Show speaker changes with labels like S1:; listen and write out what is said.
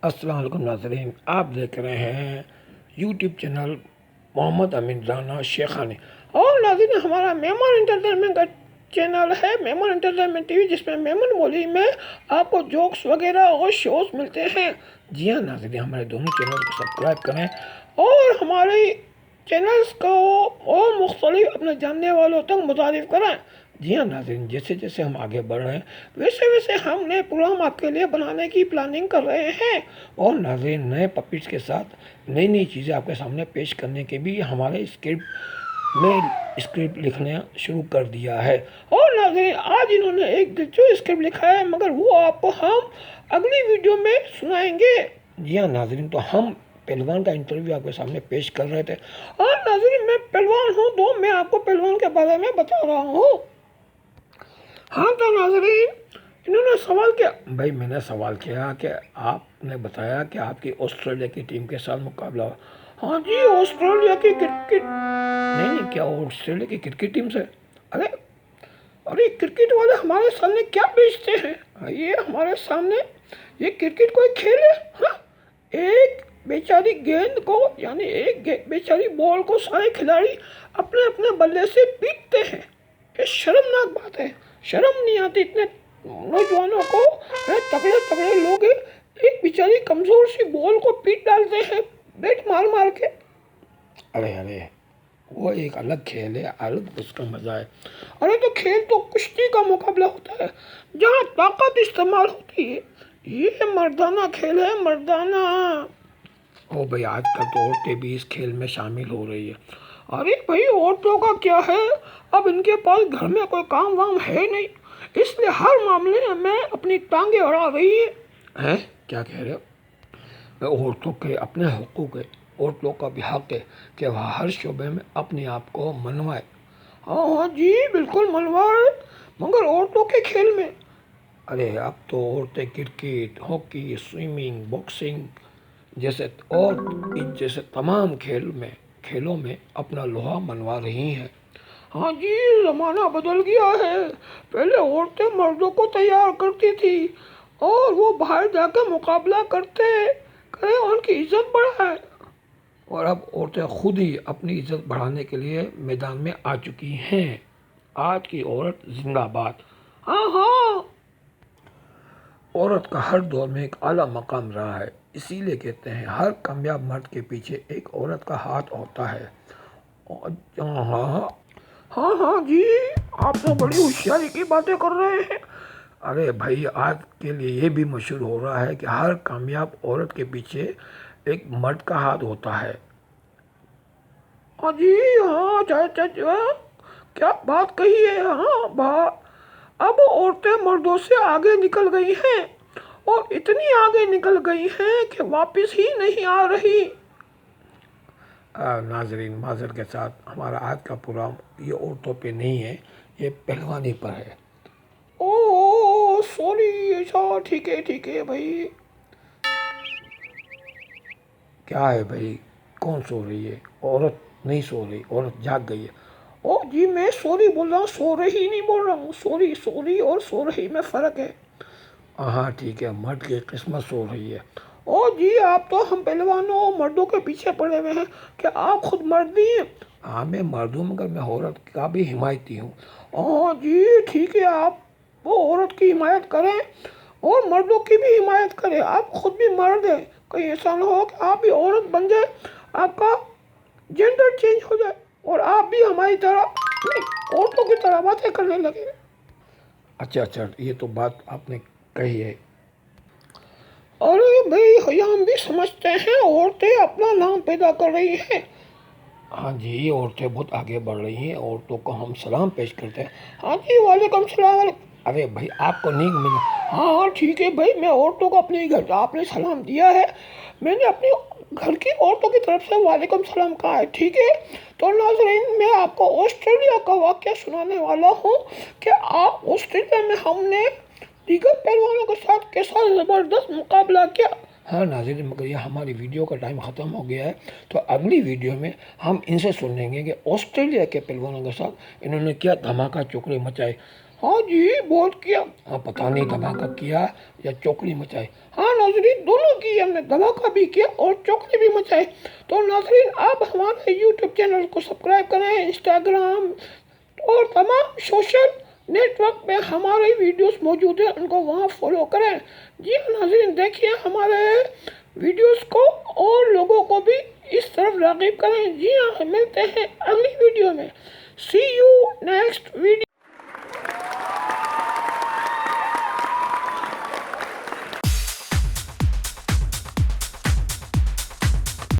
S1: السلام علیکم ناظرین، آپ دیکھ رہے ہیں یوٹیوب چینل محمد امین رانا شیخانی۔ اور ناظرین، ہمارا میمن انٹرٹینمنٹ کا چینل ہے، میمن انٹرٹینمنٹ ٹی وی، جس میں میمن بولی میں آپ کو جوکس وغیرہ اور شوز ملتے ہیں۔ جی ہاں ناظرین، ہمارے دونوں چینل کو سبسکرائب کریں اور ہمارے چینلز کو اور مختلف اپنے جاننے والوں تک متعارف کریں۔ جی ہاں ناظرین، جیسے جیسے ہم آگے بڑھ رہے ہیں ویسے ویسے ہم نئے پروگرام آپ کے لیے بنانے کی پلاننگ کر رہے ہیں، اور ناظرین نئے پپیٹس کے ساتھ نئی نئی چیزیں آپ کے سامنے پیش کرنے کے بھی ہمارے اسکرپٹ لکھنا شروع کر دیا ہے۔ اور ناظرین، آج انہوں نے ایک دلچسپ اسکرپٹ لکھا ہے، مگر وہ آپ کو ہم اگلی ویڈیو میں سنائیں گے۔ جی ہاں ناظرین، تو ہم پہلوان کا انٹرویو آپ کے سامنے پیش کر رہے تھے، اور ناظرین میں پہلوان ہوں تو میں آپ کو پہلوان کے بارے میں بتا رہا ہوں۔ ہاں تو ناظرین، انہوں نے سوال کیا، بھائی میں نے سوال کیا کہ آپ نے بتایا کہ آپ کی آسٹریلیا کی ٹیم کے ساتھ مقابلہ ہو۔ ہاں جی، آسٹریلیا کی کرکٹ نہیں کیا آسٹریلیا کی کرکٹ ٹیم سے؟ ارے کرکٹ والے ہمارے سامنے کیا بیچتے ہیں؟ یہ ہمارے سامنے یہ کرکٹ کوئی کھیل ہے؟ ہاں، ایک بیچاری گیند کو یعنی ایک بیچاری بال کو سارے کھلاڑی اپنے اپنے بلے سے پیٹتے ہیں۔ یہ شرمناک بات ہے، شرم نہیں آتی اتنے نوجوانوں کو؟ تگڑے تگڑے لوگ ایک بیچاری کمزور سی بال کو پیٹ ڈالتے ہیں بیٹ مار مار کے۔ ارے وہ ایک الگ کھیل ہے، الگ اس کا مزہ ہے۔ ارے تو کھیل تو کشتی کا مقابلہ ہوتا ہے جہاں طاقت استعمال ہوتی ہے، یہ مردانہ کھیل ہے، مردانہ۔ او بھائی، آج کل تو عورتیں بھی اس کھیل میں شامل ہو رہی ہے۔ ارے بھائی، عورتوں کا کیا ہے، اب ان کے پاس گھر میں کوئی کام وام ہے نہیں، اس لیے ہر معاملے میں اپنی ٹانگیں اڑا رہی ہے۔ کیا کہہ رہے ہو؟ عورتوں کے اپنے حقوق ہے، عورتوں کا بھی حق ہے کہ وہ ہر شعبے میں اپنے آپ کو منوائے۔ ہاں جی، بالکل منوائے، مگر عورتوں کے کھیل میں ارے اب تو عورتیں کرکٹ، ہاکی، سوئمنگ، باکسنگ جیسے تمام کھیلوں میں اپنا لوہا منوا رہی ہیں۔ ہاں جی، زمانہ بدل گیا ہے، پہلے عورتیں مردوں کو تیار کرتی تھی اور وہ باہر جا کے مقابلہ کرے ان کی عزت بڑھائے، اور اب عورتیں خود ہی اپنی عزت بڑھانے کے لیے میدان میں آ چکی ہیں۔ آج کی عورت زندہ باد۔ ہاں، عورت کا ہر دور میں ایک اعلیٰ مقام رہا ہے، اسی لیے کہتے ہیں ہر کامیاب مرد کے پیچھے ایک عورت کا ہاتھ ہوتا ہے۔ ہاں جی، آپ تو بڑی ہوشیاری کی باتیں کر رہے ہیں۔ ارے بھائی، آج کے لیے یہ بھی مشہور ہو رہا ہے کہ ہر کامیاب عورت کے پیچھے ایک مرد کا ہاتھ ہوتا ہے۔ ہاں جی، ہاں کیا بات کہی ہے۔ ہاں، اب عورتیں مردوں سے آگے نکل گئی ہیں، اور اتنی آگے نکل گئی ہیں کہ واپس ہی نہیں آ رہی۔ ناظرین معذرت کے ساتھ، ہمارا آج کا پروگرام یہ عورتوں پہ نہیں ہے، یہ پہلوانی پر ہے۔ او سوری، اچھا ٹھیک ہے بھائی۔ کیا ہے بھائی، کون سو رہی ہے؟ عورت نہیں سو رہی، عورت جاگ گئی ہے۔ او جی، میں سوری بول رہا ہوں، سو رہی نہیں بول رہا ہوں، سوری اور سو رہی میں فرق ہے۔ ہاں ٹھیک ہے، مرد کی قسمت سو رہی ہے۔ او جی، آپ تو ہم پہلوانوں اور مردوں کے پیچھے پڑے ہوئے ہیں کہ آپ خود مرد نہیں ہیں۔ ہاں میں مرد ہوں، مگر میں عورت کا بھی حمایتی ہوں۔ ہاں جی ٹھیک ہے، آپ وہ عورت کی حمایت کریں اور مردوں کی بھی حمایت کریں، آپ خود بھی مرد ہیں، کہیں ایسا نہ ہو کہ آپ بھی عورت بن جائے، آپ کا جینڈر چینج ہو جائے اور آپ بھی ہماری طرح عورتوں کی طرح باتیں کرنے لگے۔ اچھا، یہ تو بات آپ نے کہی ہے۔ ارے بھائی، ہم بھی سمجھتے ہیں عورتیں اپنا نام پیدا کر رہی ہیں۔ ہاں جی، عورتیں بہت آگے بڑھ رہی ہیں، عورتوں کو ہم سلام پیش کرتے ہیں۔ ہاں جی، وعلیکم السلام۔ ارے بھائی، آپ کو نہیں ملا؟ ہاں ٹھیک ہے بھائی، میں عورتوں کو اپنے گھر آپ نے سلام دیا ہے، میں نے اپنی گھر کی عورتوں کی طرف سے وعلیکم السلام کہا ہے، ٹھیک ہے۔ تو ناظرین، میں آپ کو آسٹریلیا کا واقعہ سنانے والا ہوں کہ آسٹریلیا میں ہم نے دیگر پہلوانوں کے ساتھ کیسا زبردست مقابلہ کیا۔ ہاں ناظرین، مگر یہ ہماری ویڈیو کا ٹائم ختم ہو گیا ہے، تو اگلی ویڈیو میں ہم ان سے سن لیں گے کہ آسٹریلیا کے پہلوانوں کے ساتھ انہوں نے کیا دھماکہ چوکڑے مچائے۔ ہاں جی بہت کیا. ہاں پتہ نہیں دھماکہ کیا یا چوکڑی مچائی. ہاں ناظرین دونوں کی ہم نے دھماکہ بھی کیا اور چوکڑی بھی مچائی. تو ناظرین آپ ہمارے یوٹیوب چینل کو سبسکرائب کریں, انسٹاگرام اور تمام سوشل نیٹ ورک پہ ہمارے ویڈیوز موجود ہیں, ان کو وہاں فالو کریں. جی ناظرین دیکھیے ہمارے ویڈیوز کو اور لوگوں کو بھی اس طرف راغب کریں. جی ہاں ملتے ہیں اگلی ویڈیو میں. See you next